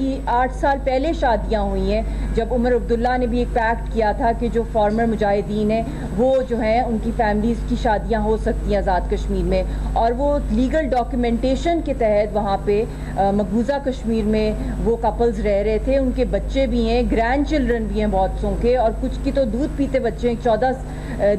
کی 8 سال پہلے شادیاں ہوئی ہیں، جب عمر عبداللہ نے بھی ایک پیکٹ کیا تھا کہ جو فارمر مجاہدین ہیں وہ جو ہیں ان کی فیملیز کی شادیاں ہو سکتی ہیں آزاد کشمیر میں، اور وہ لیگل ڈاکیومنٹیشن کے تحت وہاں پہ مقبوضہ کشمیر میں وہ کپلز رہ رہے تھے. ان کے بچے بھی ہیں، گرینڈ چلڈرن بھی ہیں بہت سوں کے، اور کچھ کی تو دودھ پیتے بچے ہیں. 14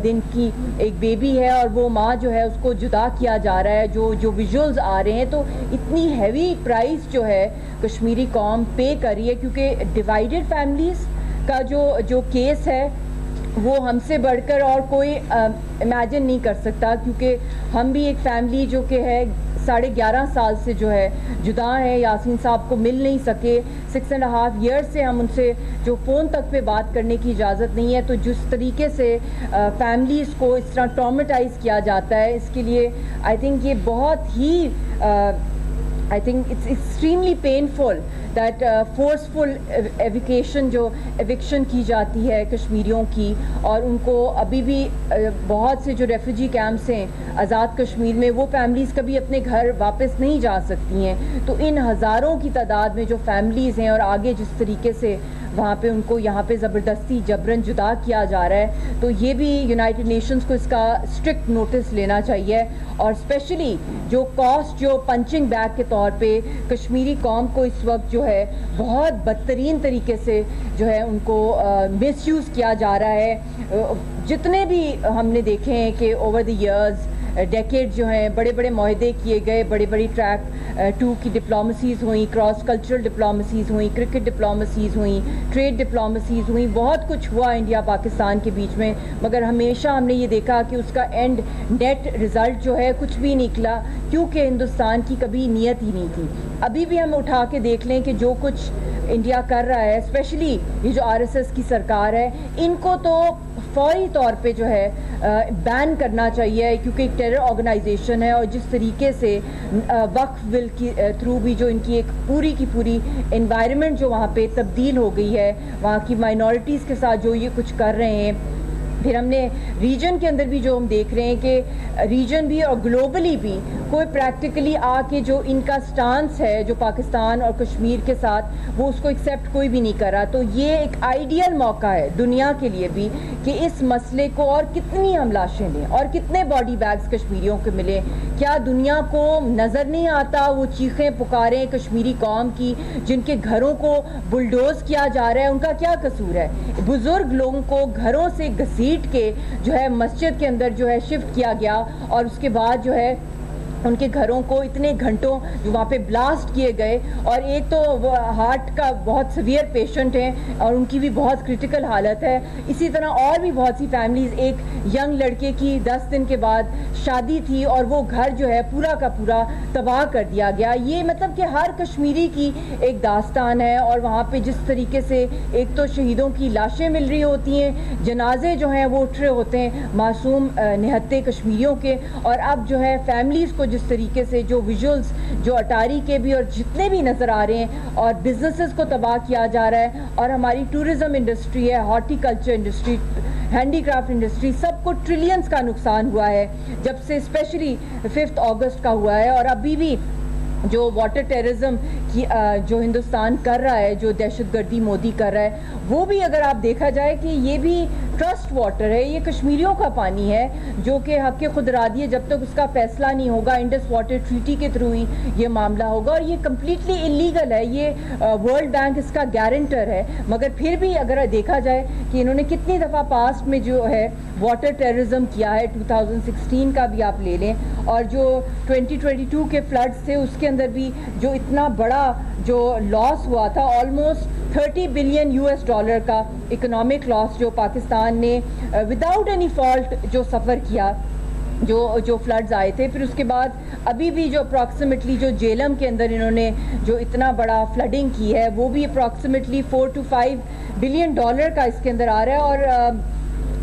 دن کی ایک بیبی ہے اور وہ ماں جو ہے اس کو جدا کیا جا رہا ہے. جو ویژولز آ رہے ہیں تو اتنی ہیوی پرائز جو ہے کشمیری قوم پے کر رہی ہے، کیونکہ ڈیوائیڈڈ فیملیز کا جو کیس ہے وہ ہم سے بڑھ کر اور کوئی امیجن نہیں کر سکتا، کیونکہ ہم بھی ایک فیملی جو کہ ہے 11.5 سال سے جو ہے جدا ہیں. یاسین صاحب کو مل نہیں سکے 6.5 ایئرس سے، ہم ان سے جو فون تک پہ بات کرنے کی اجازت نہیں ہے. تو جس طریقے سے فیملیز کو اس طرح ٹرامیٹائز کیا جاتا ہے، اس کے لیے آئی تھنک یہ بہت ہی I think it's extremely painful that forceful eviction کی جاتی ہے کشمیریوں کی، اور ان کو ابھی بھی بہت سے جو ریفیوجی کیمپس ہیں آزاد کشمیر میں وہ فیملیز کبھی اپنے گھر واپس نہیں جا سکتی ہیں. تو ان ہزاروں کی تعداد میں جو فیملیز ہیں، اور آگے جس طریقے سے وہاں پہ ان کو یہاں پہ زبردستی جبرن جدا کیا جا رہا ہے، تو یہ بھی یونائٹڈ نیشنز کو اس کا اسٹرکٹ نوٹس لینا چاہیے. اور اسپیشلی جو کاسٹ جو پنچنگ بیگ کے طور پہ کشمیری قوم کو اس وقت جو ہے بہت بدترین طریقے سے جو ہے ان کو مس یوز کیا جا رہا ہے. جتنے بھی ہم نے دیکھے ہیں کہ اوور دی ایئرز ڈیکیڈ جو ہیں بڑے بڑے معاہدے کیے گئے، بڑے بڑی ٹریک 2 کی ڈپلومسیز ہوئیں، کراس کلچرل ڈپلومسیز ہوئیں، کرکٹ ڈپلومسیز ہوئیں، ٹریڈ ڈپلومسیز ہوئیں، بہت کچھ ہوا انڈیا پاکستان کے بیچ میں، مگر ہمیشہ ہم نے یہ دیکھا کہ اس کا اینڈ نیٹ رزلٹ جو ہے کچھ بھی نکلا، کیونکہ ہندوستان کی کبھی نیت ہی نہیں تھی. ابھی بھی ہم اٹھا کے دیکھ لیں کہ جو کچھ انڈیا کر رہا ہے، اسپیشلی یہ جو RSS کی سرکار ہے، ان کو تو فوری طور پہ جو ہے بین کرنا چاہیے، کیونکہ ایک ٹیرر آرگنائزیشن ہے. اور جس طریقے سے وقف بل کی تھرو بھی جو ان کی ایک پوری کی پوری انوائرمنٹ جو وہاں پہ تبدیل ہو گئی ہے، وہاں کی مائنورٹیز کے ساتھ جو یہ کچھ کر رہے ہیں. پھر ہم نے ریجن کے اندر بھی جو ہم دیکھ رہے ہیں کہ ریجن بھی اور گلوبلی بھی کوئی پریکٹیکلی آ کے جو ان کا سٹانس ہے جو پاکستان اور کشمیر کے ساتھ، وہ اس کو ایکسیپٹ کوئی بھی نہیں کر رہا. تو یہ ایک آئیڈیل موقع ہے دنیا کے لیے بھی کہ اس مسئلے کو، اور کتنی ہم لاشیں لیں اور کتنے باڈی بیگز کشمیریوں کے ملے. کیا دنیا کو نظر نہیں آتا وہ چیخیں پکاریں کشمیری قوم کی جن کے گھروں کو بلڈوز کیا جا رہا ہے؟ ان کا کیا قصور ہے؟ بزرگ لوگوں کو گھروں سے گھسیٹ کے جو ہے مسجد کے اندر جو ہے شفٹ کیا گیا، اور اس کے بعد جو ہے ان کے گھروں کو اتنے گھنٹوں جو وہاں پہ بلاسٹ کیے گئے. اور ایک تو وہ ہارٹ کا بہت سیویئر پیشنٹ ہیں اور ان کی بھی بہت کرٹیکل حالت ہے. اسی طرح اور بھی بہت سی فیملیز، ایک ینگ لڑکے کی 10 دن کے بعد شادی تھی اور وہ گھر جو ہے پورا کا پورا تباہ کر دیا گیا. یہ مطلب کہ ہر کشمیری کی ایک داستان ہے. اور وہاں پہ جس طریقے سے ایک تو شہیدوں کی لاشیں مل رہی ہوتی ہیں، جنازے جو ہیں وہ اٹھ رہے ہوتے ہیں معصوم نہتے کشمیریوں کے، اور اب جو ہے فیملیز کو جس طریقے سے جو ویژولز جو اٹاری کے بھی اور جتنے بھی نظر آ رہے ہیں، اور بزنسز کو تباہ کیا جا رہا ہے. اور ہماری ٹورزم انڈسٹری ہے، horticulture industry, handicraft industry, سب کو ٹریلینز کا نقصان ہوا ہے جب سے اسپیشلی 5 اگست کا ہوا ہے. اور ابھی بھی جو واٹر ٹیررزم کی جو ہندوستان کر رہا ہے، جو دہشت گردی مودی کر رہا ہے، وہ بھی اگر آپ دیکھا جائے کہ یہ بھی ٹرسٹ واٹر ہے، یہ کشمیریوں کا پانی ہے جو کہ حق خود ارادی ہے. جب تک اس کا فیصلہ نہیں ہوگا، انڈس واٹر ٹریٹی کے تھرو ہی یہ معاملہ ہوگا، اور یہ کمپلیٹلی انلیگل ہے. یہ ورلڈ بینک اس کا گارنٹر ہے. مگر پھر بھی اگر دیکھا جائے کہ انہوں نے کتنی دفعہ پاسٹ میں جو ہے واٹر ٹیررزم کیا ہے، 2016 کا بھی آپ لے لیں، اور جو 2022 کے فلڈز تھے اس کے اندر بھی جو اتنا بڑا جو لاس ہوا تھا، آلموسٹ $30 بلین کا اکنامک لاس جو پاکستان نے وداؤٹ اینی فالٹ جو سفر کیا، جو فلڈز آئے تھے. پھر اس کے بعد ابھی بھی جو اپروکسیمیٹلی جو جیلم کے اندر انہوں نے جو اتنا بڑا فلڈنگ کی ہے، وہ بھی اپروکسیمیٹلی $4 to $5 بلین کا اس کے اندر آ رہا ہے. اور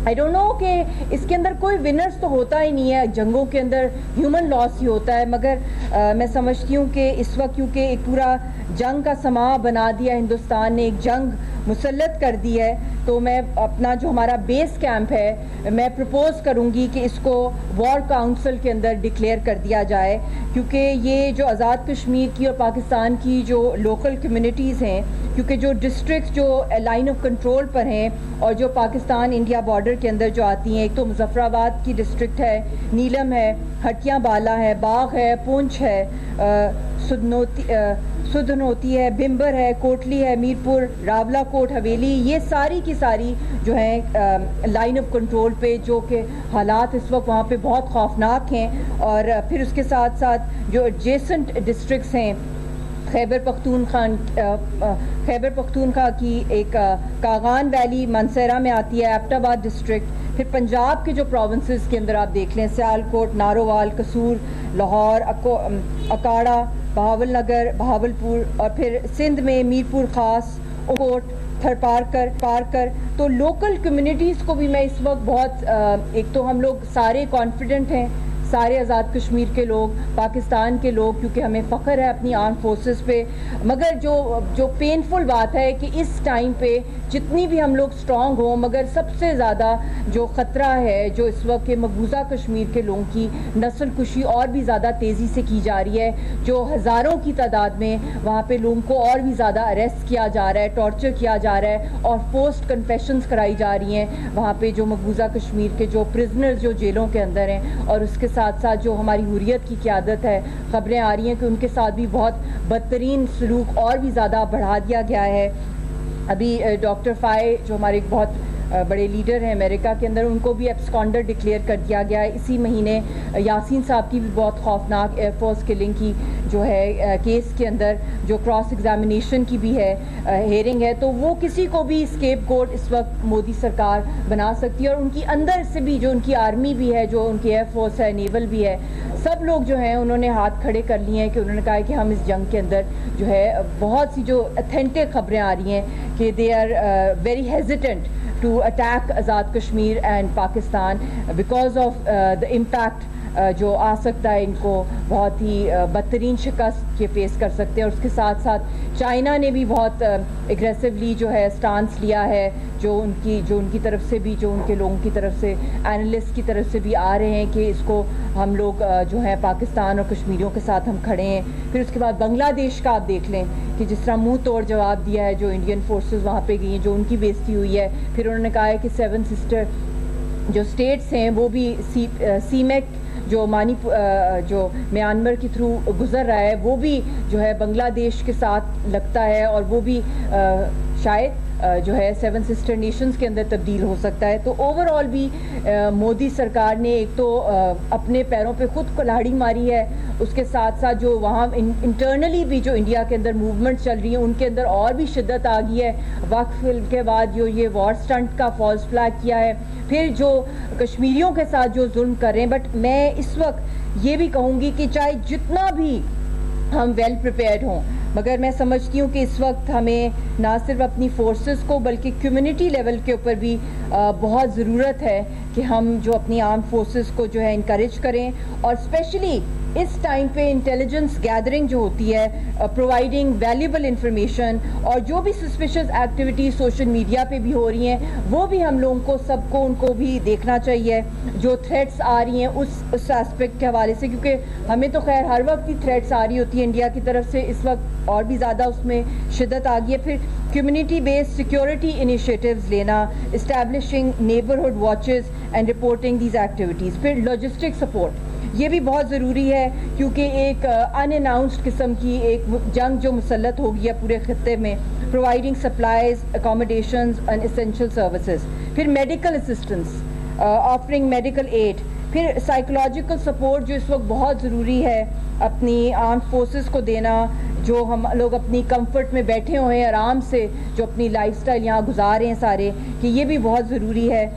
آئی ڈونٹ نو کہ اس کے اندر کوئی ونرز تو ہوتا ہی نہیں ہے، جنگوں کے اندر ہیومن لاس ہی ہوتا ہے. مگر میں سمجھتی ہوں کہ اس وقت کیونکہ ایک پورا جنگ کا سماں بنا دیا ہندوستان نے، ایک جنگ مسلط کر دی ہے، تو میں اپنا جو ہمارا بیس کیمپ ہے میں پرپوز کروں گی کہ اس کو وار کاؤنسل کے اندر ڈکلیئر کر دیا جائے، کیونکہ یہ جو آزاد کشمیر کی اور پاکستان کی جو لوکل کمیونٹیز ہیں، کیونکہ جو ڈسٹرکٹس جو لائن آف کنٹرول پر ہیں اور جو پاکستان انڈیا بارڈر کے اندر جو آتی ہیں، ایک تو مظفر آباد کی ڈسٹرکٹ ہے، نیلم ہے، ہٹیاں بالا ہے، باغ ہے، پونچھ ہے، سدھنوتی ہے، بھمبر ہے، کوٹلی ہے، میرپور، راولا کوٹ، حویلی، یہ ساری کی ساری جو ہیں لائن آف کنٹرول پہ، جو کہ حالات اس وقت وہاں پہ بہت خوفناک ہیں. اور پھر اس کے ساتھ ساتھ جو ایڈجیسنٹ ڈسٹرکٹس ہیں، خیبر پختونخوا کی ایک کاغان ویلی منسیرہ میں آتی ہے، ایبٹ آباد ڈسٹرکٹ، پھر پنجاب کے جو پروونسز کے اندر آپ دیکھ لیں، سیالکوٹ، نارووال، قصور، لاہور، اکاڑا، بہاول نگر، بہاولپور، اور پھر سندھ میں میرپور خاص، کوٹ، پارکر. تو لوکل کمیونٹیز کو بھی میں اس وقت بہت ایک تو ہم لوگ سارے کانفیڈنٹ ہیں، سارے آزاد کشمیر کے لوگ، پاکستان کے لوگ، کیونکہ ہمیں فخر ہے اپنی آرم فورسز پہ، مگر جو پینفل بات ہے کہ اس ٹائم پہ جتنی بھی ہم لوگ اسٹرانگ ہوں، مگر سب سے زیادہ جو خطرہ ہے جو اس وقت کے مقبوضہ کشمیر کے لوگوں کی نسل کشی اور بھی زیادہ تیزی سے کی جا رہی ہے، جو ہزاروں کی تعداد میں وہاں پہ لوگوں کو اور بھی زیادہ اریسٹ کیا جا رہا ہے، ٹارچر کیا جا رہا ہے، اور فورسڈ کنفیشنز کرائی جا رہی ہیں وہاں پہ جو مقبوضہ کشمیر کے جو پرزنرز جو جیلوں کے اندر ہیں. اور اس کے ساتھ ساتھ جو ہماری حریت کی قیادت ہے، خبریں آ رہی ہیں کہ ان کے ساتھ بھی بہت بدترین سلوک اور بھی زیادہ بڑھا دیا گیا ہے. ابھی ڈاکٹر فائے جو ہمارے ایک بہت بڑے لیڈر ہیں امریکہ کے اندر، ان کو بھی ایبسکانڈر ڈکلیئر کر دیا گیا ہے. اسی مہینے یاسین صاحب کی بھی بہت خوفناک ایئر فورس کلنگ کی جو ہے کیس کے اندر جو کراس ایگزامینیشن کی بھی ہے ہیئرنگ ہے، تو وہ کسی کو بھی اسکیپ گوٹ اس وقت مودی سرکار بنا سکتی ہے. اور ان کی اندر سے بھی جو ان کی آرمی بھی ہے، جو ان کی ایئر فورس ہے، نیول بھی ہے، سب لوگ جو ہیں انہوں نے ہاتھ کھڑے کر لیے ہیں کہ انہوں نے کہا ہے کہ ہم اس جنگ کے اندر جو ہے بہت سی جو اتھینٹک خبریں آ رہی ہیں کہ they are very hesitant to attack Azad Kashmir and Pakistan because of the impact جو آ سکتا ہے، ان کو بہت ہی بدترین شکست کے فیس کر سکتے ہیں. اور اس کے ساتھ ساتھ چائنا نے بھی بہت اگریسولی جو ہے سٹانس لیا ہے، جو ان کی طرف سے بھی، جو ان کے لوگوں کی طرف سے، اینالسٹ کی طرف سے بھی آ رہے ہیں کہ اس کو ہم لوگ جو ہے پاکستان اور کشمیریوں کے ساتھ ہم کھڑے ہیں. پھر اس کے بعد بنگلہ دیش کا آپ دیکھ لیں کہ جس طرح منہ توڑ جواب دیا ہے، جو انڈین فورسز وہاں پہ گئی ہیں، جو ان کی بےزتی ہوئی ہے. پھر انہوں نے کہا ہے کہ 7 سسٹر جو اسٹیٹس ہیں وہ بھی سی میک جو جو میانمر کے تھرو گزر رہا ہے، وہ بھی جو ہے بنگلہ دیش کے ساتھ لگتا ہے، اور وہ بھی شاید جو ہے 7 سسٹر نیشنز کے اندر تبدیل ہو سکتا ہے. تو اوور آل بھی مودی سرکار نے ایک تو اپنے پیروں پہ خود کلاڑی ماری ہے، اس کے ساتھ ساتھ جو وہاں انٹرنلی بھی جو انڈیا کے اندر موومنٹ چل رہی ہیں ان کے اندر اور بھی شدت آ گئی ہے. وقف کے بعد جو یہ وار سٹنٹ کا فالس فلیگ کیا ہے، پھر جو کشمیریوں کے ساتھ جو ظلم کر رہے ہیں. بٹ میں اس وقت یہ بھی کہوں گی کہ چاہے جتنا بھی ہم ویل پریپیئرڈ ہوں، مگر میں سمجھتی ہوں کہ اس وقت ہمیں نہ صرف اپنی فورسز کو بلکہ کمیونٹی لیول کے اوپر بھی بہت ضرورت ہے کہ ہم جو اپنی آرم فورسز کو جو ہے انکریج کریں. اور اسپیشلی اس ٹائم پہ انٹیلیجنس گیدرنگ جو ہوتی ہے، پرووائڈنگ ویلیوبل انفارمیشن، اور جو بھی سسپیشس ایکٹیویٹیز سوشل میڈیا پہ بھی ہو رہی ہیں، وہ بھی ہم لوگوں کو سب کو ان کو بھی دیکھنا چاہیے. جو تھریٹس آ رہی ہیں اس ایسپیکٹ کے حوالے سے، کیونکہ ہمیں تو خیر ہر وقت ہی تھریٹس آ رہی ہوتی ہیں انڈیا کی طرف سے، اس وقت اور بھی زیادہ اس میں شدت آ گئی ہے. پھر کمیونٹی بیسڈ سیکیورٹی انیشیٹیوز لینا، establishing neighbourhood watches and reporting these activities. پھر لاجسٹک سپورٹ یہ بھی بہت ضروری ہے، کیونکہ ایک ان اناؤنسڈ قسم کی ایک جنگ جو مسلط ہو گئی ہے پورے خطے میں. Providing supplies, accommodations and essential services. پھر medical assistance, offering medical aid. پھر سائیکولوجیکل سپورٹ جو اس وقت بہت ضروری ہے اپنی آرم فورسز کو دینا، جو ہم لوگ اپنی کمفرٹ میں بیٹھے ہوئے ہیں آرام سے، جو اپنی لائف سٹائل یہاں گزار رہے ہیں سارے، کہ یہ بھی بہت ضروری ہے.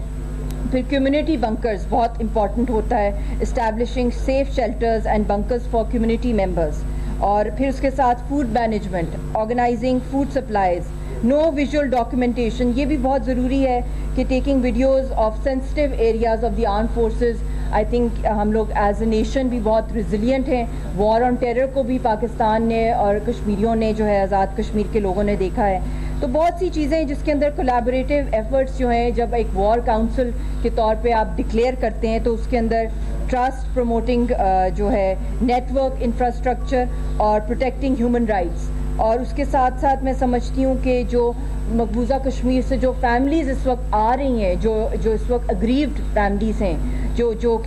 پھر کمیونٹی بنکرز بہت امپورٹنٹ ہوتا ہے، establishing safe shelters and bunkers for community members. اور پھر اس کے ساتھ food management, organising food supplies. No visual documentation یہ بھی بہت ضروری ہے کہ taking videos of sensitive areas of the arm forces. I think ہم لوگ ایز اے نیشن بھی بہت ریزیلینٹ ہیں. وار آن ٹیرر کو بھی پاکستان نے اور کشمیریوں نے جو ہے آزاد کشمیر کے لوگوں نے دیکھا ہے. تو بہت سی چیزیں جس کے اندر کولیبریٹیو ایفرٹس جو ہیں جب ایک وار کاؤنسل کے طور پہ آپ ڈکلیئر کرتے ہیں تو اس کے اندر ٹرسٹ پروموٹنگ جو ہے نیٹ ورک انفراسٹرکچر اور پروٹیکٹنگ ہیومن رائٹس، اور اس کے ساتھ ساتھ میں سمجھتی ہوں کہ جو مقبوضہ کشمیر سے جو فیملیز اس وقت آ رہی ہیں، جو اس وقت اگریوڈ فیملیز ہیں،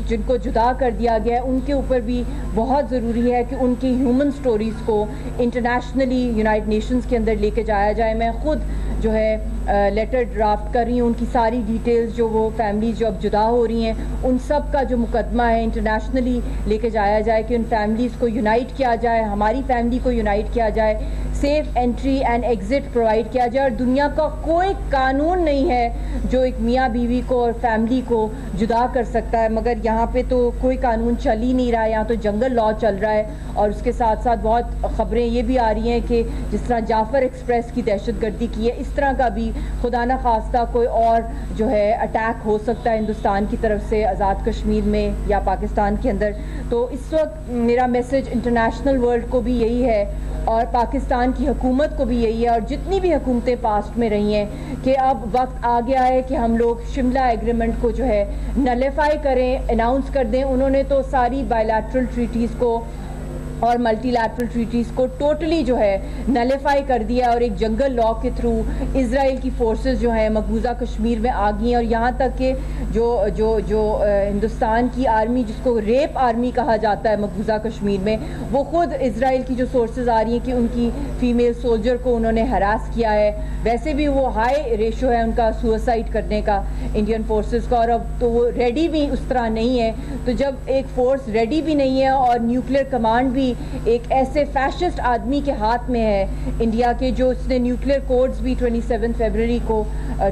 جن کو جدا کر دیا گیا ہے، ان کے اوپر بھی بہت ضروری ہے کہ ان کی ہیومن سٹوریز کو انٹرنیشنلی یونائٹڈ نیشنز کے اندر لے کے جایا جائے۔ میں خود جو ہے لیٹر ڈرافٹ کر رہی ہوں، ان کی ساری ڈیٹیلز جو وہ فیملیز جو اب جدا ہو رہی ہیں ان سب کا جو مقدمہ ہے انٹرنیشنلی لے کے جایا جائے کہ ان فیملیز کو یونائٹ کیا جائے، ہماری فیملی کو یونائٹ کیا جائے، safe entry and exit provide کیا جائے، اور دنیا کا کوئی قانون نہیں ہے جو ایک میاں بیوی کو اور فیملی کو جدا کر سکتا ہے، مگر یہاں پہ تو کوئی قانون چل ہی نہیں رہا ہے، یہاں تو جنگل لا چل رہا ہے۔ اور اس کے ساتھ ساتھ بہت خبریں یہ بھی آ رہی ہیں کہ جس طرح جعفر ایکسپریس کی دہشت گردی کی ہے، اس طرح کا بھی خدا نہ خواستہ کوئی اور جو ہے اٹیک ہو سکتا ہے ہندوستان کی طرف سے آزاد کشمیر میں یا پاکستان کے اندر۔ تو اس وقت میرا میسج انٹرنیشنل ورلڈ کو بھی یہی ہے اور پاکستان کی حکومت کو بھی یہی ہے، اور جتنی بھی حکومتیں پاسٹ میں رہی ہیں، کہ اب وقت آ گیا ہے کہ ہم لوگ شملہ ایگریمنٹ کو جو ہے نلیفائی کریں، اناؤنس کر دیں۔ انہوں نے تو ساری بائی لیٹرل ٹریٹیز کو اور ملٹی لیٹرل ٹریٹیز کو ٹوٹلی جو ہے نلیفائی کر دیا، اور ایک جنگل لا کے تھرو اسرائیل کی فورسز جو ہیں مقبوضہ کشمیر میں آ گئی ہیں، اور یہاں تک کہ جو ہندوستان کی آرمی جس کو ریپ آرمی کہا جاتا ہے مقبوضہ کشمیر میں، وہ خود اسرائیل کی جو سورسز آ رہی ہیں کہ ان کی فیمیل سولجر کو انہوں نے ہراس کیا ہے۔ ویسے بھی وہ ہائی ریشو ہے ان کا سوسائڈ کرنے کا انڈین فورسز کا، اور اب تو وہ ریڈی بھی اس طرح نہیں ہے۔ تو جب ایک فورس ریڈی بھی نہیں ہے اور نیوکلیر کمانڈ بھی ایک ایسے فیشسٹ آدمی کے ہاتھ میں ہے انڈیا کے، جو اس نے نیوکلیر کوڈز بھی 27 فروری کو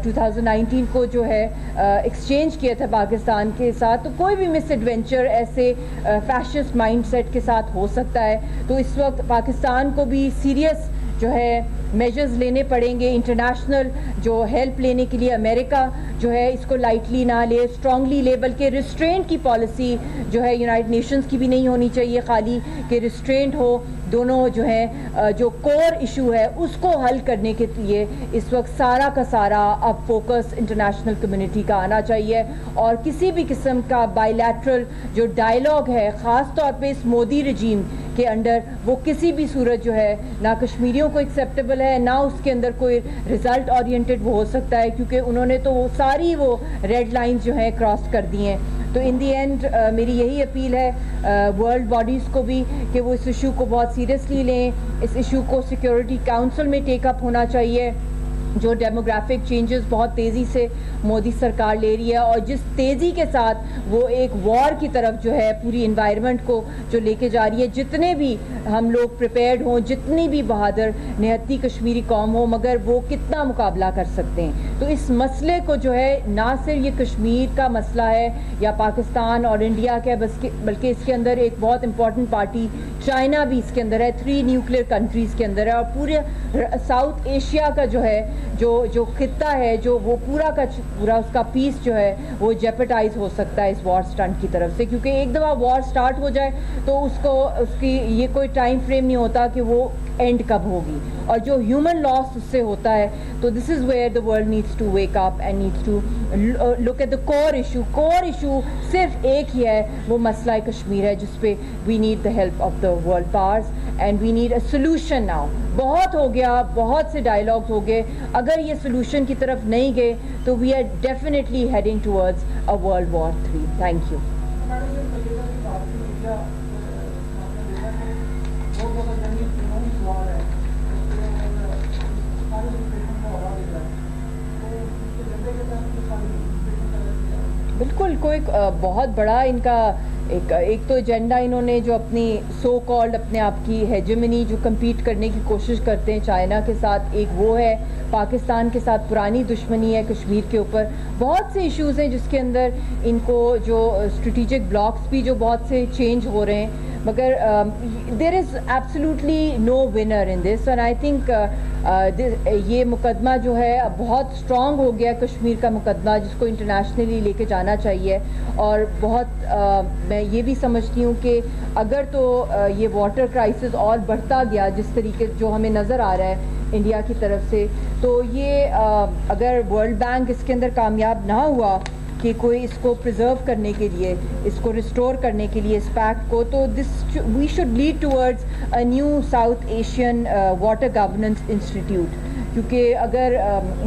2019 کو جو ہے ایکسچینج کیا تھا پاکستان کے ساتھ، تو کوئی بھی مس ایڈونچر ایسے فیشسٹ مائنڈ سیٹ کے ساتھ ہو سکتا ہے۔ تو اس وقت پاکستان کو بھی سیریس جو ہے میجرز لینے پڑیں گے، انٹرنیشنل جو ہیلپ لینے کے لیے امریکہ جو ہے اس کو لائٹلی نہ لے، اسٹرانگلی لے، بلکہ ریسٹرینٹ کی پالیسی جو ہے یونائٹڈ نیشنز کی بھی نہیں ہونی چاہیے خالی کہ ریسٹرینٹ ہو، دونوں جو ہیں جو کور ایشو ہے اس کو حل کرنے کے لیے اس وقت سارا کا سارا اب فوکس انٹرنیشنل کمیونٹی کا آنا چاہیے، اور کسی بھی قسم کا بائی لیٹرل جو ڈائیلاگ ہے خاص طور پہ اس مودی رجیم کے انڈر، وہ کسی بھی صورت جو ہے نہ کشمیریوں کو ایکسیپٹیبل ہے، نہ اس کے اندر کوئی ریزلٹ اورینٹڈ وہ ہو سکتا ہے، کیونکہ انہوں نے تو وہ ساری وہ ریڈ لائنز جو ہیں کراس کر دی ہیں۔ تو ان دی اینڈ میری یہی اپیل ہے ورلڈ باڈیز کو بھی کہ وہ اس ایشو کو بہت سیریسلی لیں، اس ایشو کو سیکیورٹی کاؤنسل میں ٹیک اپ ہونا چاہیے۔ جو ڈیموگرافک چینجز بہت تیزی سے مودی سرکار لے رہی ہے، اور جس تیزی کے ساتھ وہ ایک وار کی طرف جو ہے پوری انوائرمنٹ کو جو لے کے جا رہی ہے، جتنے بھی ہم لوگ پریپیئرڈ ہوں، جتنی بھی بہادر نہتی کشمیری قوم ہو، مگر وہ کتنا مقابلہ کر سکتے ہیں۔ تو اس مسئلے کو جو ہے نہ صرف یہ کشمیر کا مسئلہ ہے یا پاکستان اور انڈیا کا، بلکہ اس کے اندر ایک بہت امپورٹنٹ پارٹی چائنا بھی اس کے اندر ہے، 3 نیوکلیر کنٹریز کے اندر ہے، اور پورے ساؤتھ ایشیا کا جو ہے جو خطہ ہے، جو وہ پورا کا پورا اس کا پیس جو ہے وہ جیپٹائز ہو سکتا ہے اس وار سٹنٹ کی طرف سے، کیونکہ ایک دفعہ وار سٹارٹ ہو جائے تو اس کی یہ کوئی ٹائم فریم نہیں ہوتا کہ وہ اینڈ کب ہوگی، اور جو ہیومن لاس اس سے ہوتا ہے۔ تو this is where the world needs to wake up and needs to look at the core issue. Core issue صرف ایک ہی ہے، وہ مسئلہ کشمیر ہے، جس پہ we need the help of the world powers and we need a solution now. بہت ہو گیا، بہت سے ڈائیلاگز ہو گئے، اگر یہ سولوشن کی طرف نہیں گئے تو we are definitely heading towards a world war 3۔ Thank you. بالکل، کوئی بہت بڑا ان کا ایک تو ایجنڈا انہوں نے جو اپنی سو کالڈ اپنے آپ کی ہیجمنی جو کمپیٹ کرنے کی کوشش کرتے ہیں چائنا کے ساتھ، ایک وہ ہے، پاکستان کے ساتھ پرانی دشمنی ہے کشمیر کے اوپر، بہت سے ایشوز ہیں جس کے اندر ان کو جو اسٹریٹجک بلاکس بھی جو بہت سے چینج ہو رہے ہیں، مگر there is absolutely no winner in this, and I think یہ مقدمہ جو ہے اب بہت اسٹرانگ ہو گیا کشمیر کا مقدمہ، جس کو انٹرنیشنلی لے کے جانا چاہیے. اور بہت میں یہ بھی سمجھتی ہوں کہ اگر تو یہ واٹر کرائسس اور بڑھتا گیا جس طریقے جو ہمیں نظر آ رہا ہے انڈیا کی طرف سے، تو یہ اگر ورلڈ بینک اس کے اندر کامیاب نہ ہوا کہ کوئی اس کو پرزرو کرنے کے لیے، اس کو ریسٹور کرنے کے لیے اس پیکٹ کو، تو we should lead towards a new South Asian water governance institute, کیونکہ اگر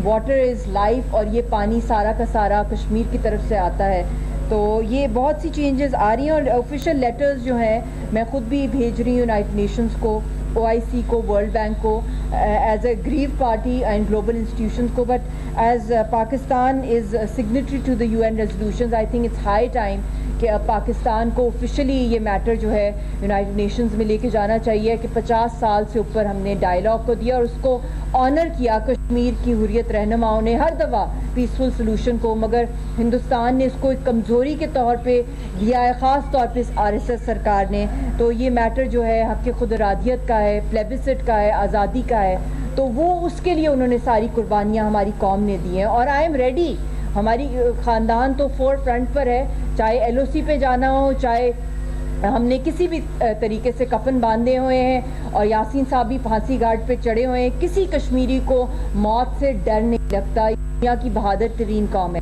واٹر از لائف اور یہ پانی سارا کا سارا کشمیر کی طرف سے آتا ہے تو یہ بہت سی چینجز آ رہی ہیں. اور آفیشیل لیٹرز جو ہیں میں خود بھی بھیج رہی ہوں یونائٹڈ نیشنز کو، OIC کو، ورلڈ بینک کو as a grieve party and global institutions کو. But as Pakistan is signatory to the UN resolutions, I think it's high time کہ اب پاکستان کو آفیشلی یہ میٹر جو ہے یونائٹڈ نیشنز میں لے کے جانا چاہیے کہ 50 سال سے اوپر ہم نے ڈائیلاگ کو دیا اور اس کو آنر کیا کشمیر کی حریت رہنماؤں نے ہر دفعہ پیسفل سلوشن کو، مگر ہندوستان نے اس کو ایک کمزوری کے طور پہ لیا ہے، خاص طور پہ اس RSS سرکار نے. تو یہ میٹر جو ہے حق خود ارادیت کا ہے، پلیبسٹ کا ہے، آزادی کا ہے، تو وہ اس کے لیے انہوں نے ساری قربانیاں ہماری قوم نے دی ہیں. اور آئی ایم ریڈی، ہماری خاندان تو فور فرنٹ پر ہے، چاہے LOC پہ جانا ہو، چاہے ہم نے کسی بھی طریقے سے کفن باندھے ہوئے ہیں اور یاسین صاحب بھی پھانسی گھاٹ پہ چڑھے ہوئے ہیں. کسی کشمیری کو موت سے ڈر نہیں لگتا، دنیا کی بہادر ترین قوم ہے.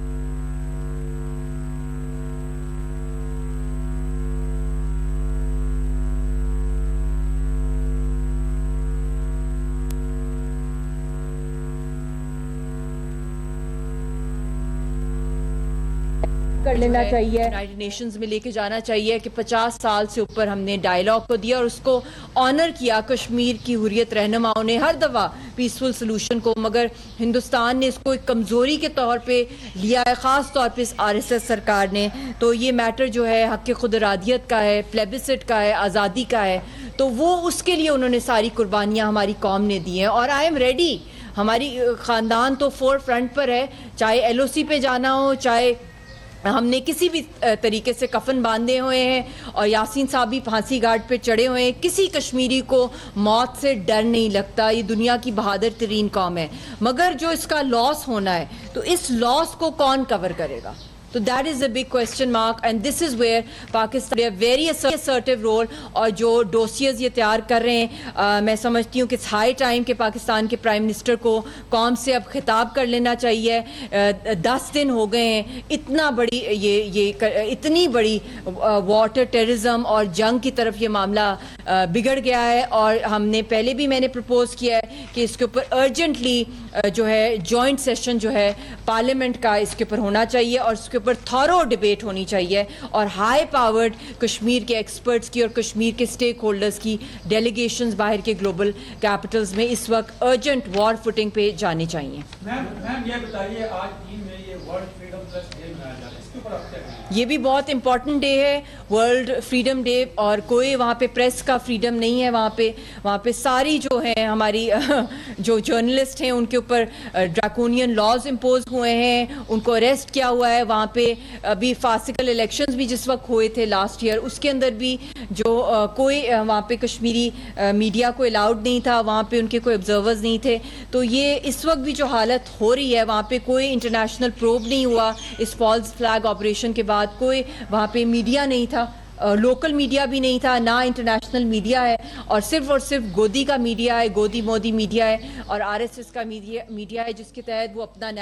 کر لینا چاہیے، یونائٹڈ نیشنز میں لے کے جانا چاہیے کہ 50 سال سے اوپر ہم نے ڈائیلاگ کو دیا اور اس کو آنر کیا کشمیر کی حریت رہنماؤں نے ہر دفعہ پیسفل سلوشن کو، مگر ہندوستان نے اس کو ایک کمزوری کے طور پہ لیا ہے، خاص طور پہ اس RSS سرکار نے. تو یہ میٹر جو ہے حق خود ارادیت کا ہے، پلیبسٹ کا ہے، آزادی کا ہے، تو وہ اس کے لیے انہوں نے ساری قربانیاں ہماری قوم نے دی ہیں. اور آئی ایم ریڈی، ہماری خاندان تو فور فرنٹ پر ہے، چاہے LOC پہ جانا ہو، چاہے ہم نے کسی بھی طریقے سے کفن باندھے ہوئے ہیں اور یاسین صاحب بھی پھانسی گھاٹ پہ چڑھے ہوئے ہیں. کسی کشمیری کو موت سے ڈر نہیں لگتا، یہ دنیا کی بہادر ترین قوم ہے. مگر جو اس کا لاس ہونا ہے تو اس لاس کو کون کور کرے گا؟ تو that is a big question mark, and this is where Pakistan very assertive role. اور جو ڈوسیز یہ تیار کر رہے ہیں، میں سمجھتی ہوں کہ اٹس ہائی ٹائم کہ پاکستان کے پرائم منسٹر کو قوم سے اب خطاب کر لینا چاہیے. 10 دن ہو گئے ہیں، اتنی بڑی واٹر ٹیررزم اور جنگ کی طرف یہ معاملہ بگڑ گیا ہے. اور ہم نے پہلے بھی میں نے پرپوز کیا ہے کہ اس کے اوپر ارجنٹلی جو ہے جوائنٹ سیشن جو ہے پارلیمنٹ کا اس کے اوپر ہونا چاہیے اور اس کے اوپر تھارو ڈیبیٹ ہونی چاہیے. اور ہائی پاورڈ کشمیر کے ایکسپرٹس کی اور کشمیر کے سٹیک ہولڈرز کی ڈیلیگیشنز باہر کے گلوبل کیپٹلز میں اس وقت ارجنٹ وار فوٹنگ پہ جانے چاہیے. میم یہ بتائیے، آج چین میں یہ ورلڈ فریڈم پلس ڈے منایا جا رہا ہے، اس کے اوپر آپ کیا کہیں گے؟ یہ بھی بہت امپورٹنٹ ڈے ہے، ورلڈ فریڈم ڈے. اور کوئی وہاں پہ پریس کا فریڈم نہیں ہے. وہاں پہ ساری جو ہیں ہماری جو جرنلسٹ ہیں ان کے اوپر ڈراکونین لاز امپوز ہوئے ہیں، ان کو اریسٹ کیا ہوا ہے. وہاں پہ ابھی فاسیکل الیکشنز بھی جس وقت ہوئے تھے لاسٹ ایئر، اس کے اندر بھی جو کوئی وہاں پہ کشمیری میڈیا کو الاؤڈ نہیں تھا، وہاں پہ ان کے کوئی آبزرورز نہیں تھے. تو یہ اس وقت بھی جو حالت ہو رہی ہے، وہاں پہ کوئی انٹرنیشنل پروب نہیں ہوا. اس فالس فلیگ آپریشن کے بعد کوئی وہاں پہ میڈیا نہیں تھا، لوکل میڈیا بھی نہیں تھا، نہ انٹرنیشنل میڈیا ہے، اور صرف گودی کا میڈیا ہے، گودی مودی میڈیا ہے اور RSS کا میڈیا ہے، جس کے تحت وہ اپنا